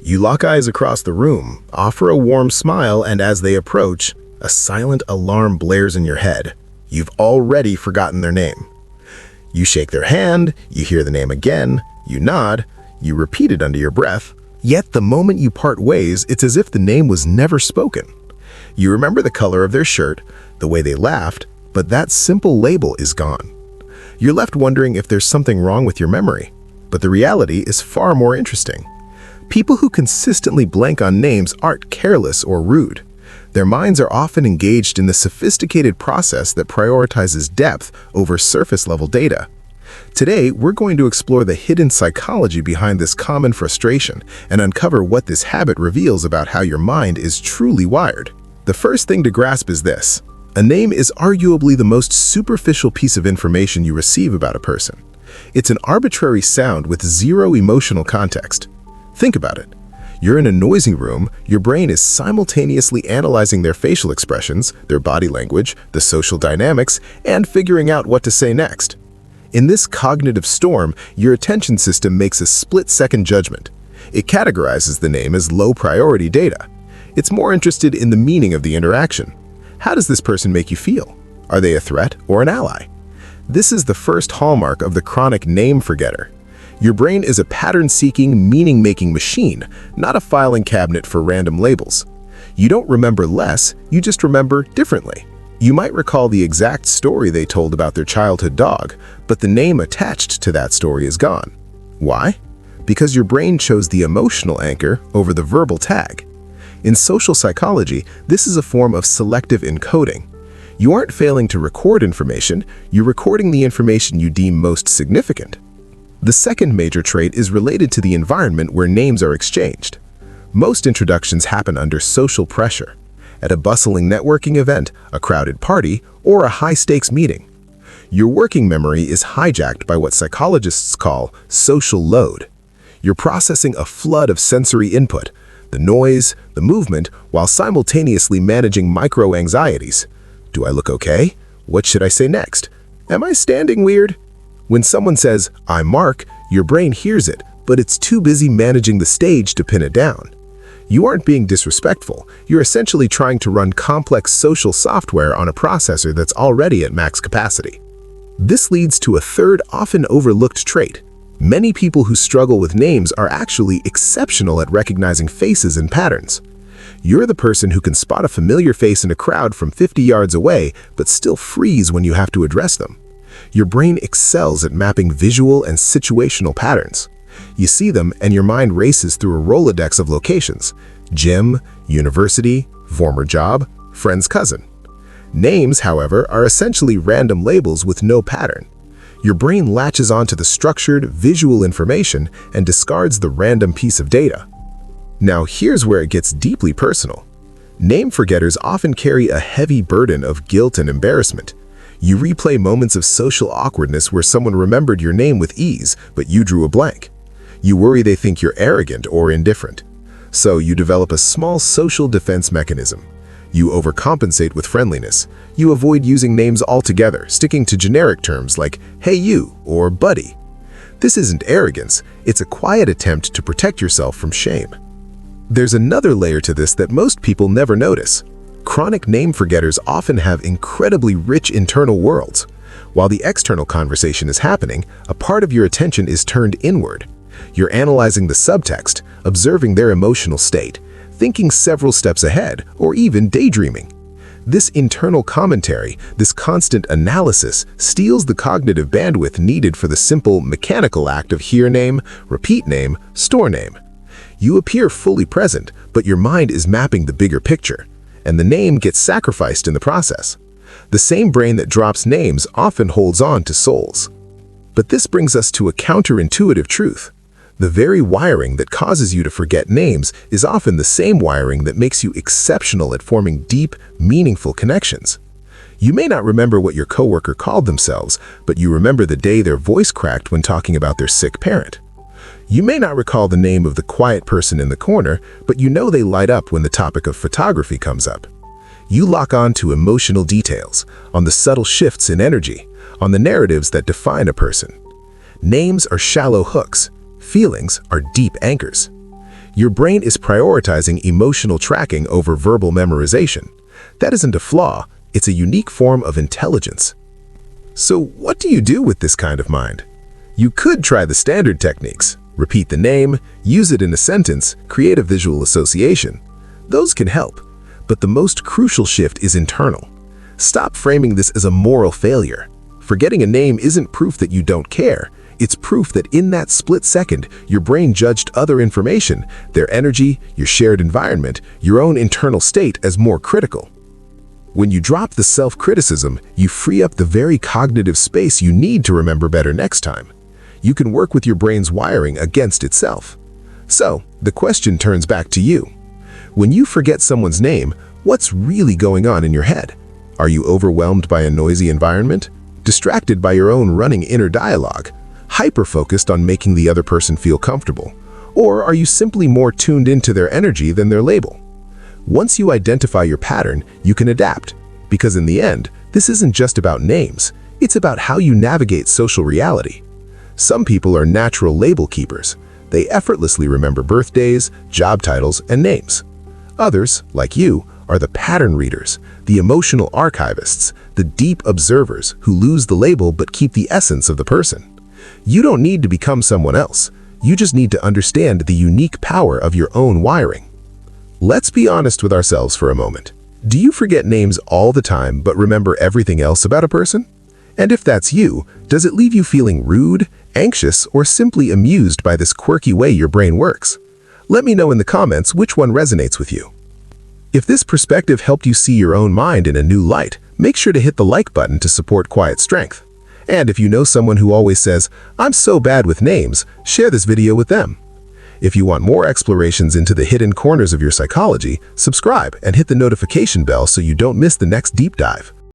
You lock eyes across the room, offer a warm smile, and as they approach, a silent alarm blares in your head. You've already forgotten their name. You shake their hand, you hear the name again, you nod, you repeat it under your breath, yet the moment you part ways, it's as if the name was never spoken. You remember the color of their shirt, the way they laughed, but that simple label is gone. You're left wondering if there's something wrong with your memory, but the reality is far more interesting. People who consistently blank on names aren't careless or rude. Their minds are often engaged in the sophisticated process that prioritizes depth over surface-level data. Today, we're going to explore the hidden psychology behind this common frustration and uncover what this habit reveals about how your mind is truly wired. The first thing to grasp is this: a name is arguably the most superficial piece of information you receive about a person. It's an arbitrary sound with zero emotional context. Think about it. You're in a noisy room, your brain is simultaneously analyzing their facial expressions, their body language, the social dynamics, and figuring out what to say next. In this cognitive storm, your attention system makes a split-second judgment. It categorizes the name as low-priority data. It's more interested in the meaning of the interaction. How does this person make you feel? Are they a threat or an ally? This is the first hallmark of the chronic name forgetter. Your brain is a pattern-seeking, meaning-making machine, not a filing cabinet for random labels. You don't remember less, you just remember differently. You might recall the exact story they told about their childhood dog, but the name attached to that story is gone. Why? Because your brain chose the emotional anchor over the verbal tag. In social psychology, this is a form of selective encoding. You aren't failing to record information, you're recording the information you deem most significant. The second major trait is related to the environment where names are exchanged. Most introductions happen under social pressure, at a bustling networking event, a crowded party, or a high-stakes meeting. Your working memory is hijacked by what psychologists call social load. You're processing a flood of sensory input, the noise, the movement, while simultaneously managing micro-anxieties. Do I look okay? What should I say next? Am I standing weird? When someone says, "I'm Mark," your brain hears it, but it's too busy managing the stage to pin it down. You aren't being disrespectful, you're essentially trying to run complex social software on a processor that's already at max capacity. This leads to a third, often overlooked trait. Many people who struggle with names are actually exceptional at recognizing faces and patterns. You're the person who can spot a familiar face in a crowd from 50 yards away, but still freeze when you have to address them. Your brain excels at mapping visual and situational patterns. You see them and your mind races through a Rolodex of locations: gym, university, former job, friend's cousin. Names, however, are essentially random labels with no pattern. Your brain latches onto the structured, visual information and discards the random piece of data. Now here's where it gets deeply personal. Name forgetters often carry a heavy burden of guilt and embarrassment. You replay moments of social awkwardness where someone remembered your name with ease, but you drew a blank. You worry they think you're arrogant or indifferent. So you develop a small social defense mechanism. You overcompensate with friendliness. You avoid using names altogether, sticking to generic terms like "hey you" or "buddy." This isn't arrogance, it's a quiet attempt to protect yourself from shame. There's another layer to this that most people never notice. Chronic name forgetters often have incredibly rich internal worlds. While the external conversation is happening, a part of your attention is turned inward. You're analyzing the subtext, observing their emotional state, thinking several steps ahead, or even daydreaming. This internal commentary, this constant analysis, steals the cognitive bandwidth needed for the simple, mechanical act of hear name, repeat name, store name. You appear fully present, but your mind is mapping the bigger picture, and the name gets sacrificed in the process. The same brain that drops names often holds on to souls. But this brings us to a counterintuitive truth. The very wiring that causes you to forget names is often the same wiring that makes you exceptional at forming deep, meaningful connections. You may not remember what your coworker called themselves, but you remember the day their voice cracked when talking about their sick parent. You may not recall the name of the quiet person in the corner, but you know they light up when the topic of photography comes up. You lock on to emotional details, on the subtle shifts in energy, on the narratives that define a person. Names are shallow hooks. Feelings are deep anchors. Your brain is prioritizing emotional tracking over verbal memorization. That isn't a flaw, it's a unique form of intelligence. So what do you do with this kind of mind? You could try the standard techniques. Repeat the name, use it in a sentence, create a visual association. Those can help, but the most crucial shift is internal. Stop framing this as a moral failure. Forgetting a name isn't proof that you don't care. It's proof that in that split second, your brain judged other information, their energy, your shared environment, your own internal state as more critical. When you drop the self-criticism, you free up the very cognitive space you need to remember better next time. You can work with your brain's wiring against itself. So, the question turns back to you. When you forget someone's name, what's really going on in your head? Are you overwhelmed by a noisy environment? Distracted by your own running inner dialogue? Hyper-focused on making the other person feel comfortable? Or are you simply more tuned into their energy than their label? Once you identify your pattern, you can adapt. Because in the end, this isn't just about names. It's about how you navigate social reality. Some people are natural label keepers. They effortlessly remember birthdays, job titles, and names. Others, like you, are the pattern readers, the emotional archivists, the deep observers who lose the label but keep the essence of the person. You don't need to become someone else. You just need to understand the unique power of your own wiring. Let's be honest with ourselves for a moment. Do you forget names all the time but remember everything else about a person? And if that's you, does it leave you feeling rude, anxious, or simply amused by this quirky way your brain works? Let me know in the comments which one resonates with you. If this perspective helped you see your own mind in a new light, make sure to hit the like button to support Quiet Strength. And if you know someone who always says, "I'm so bad with names," share this video with them. If you want more explorations into the hidden corners of your psychology, subscribe and hit the notification bell so you don't miss the next deep dive.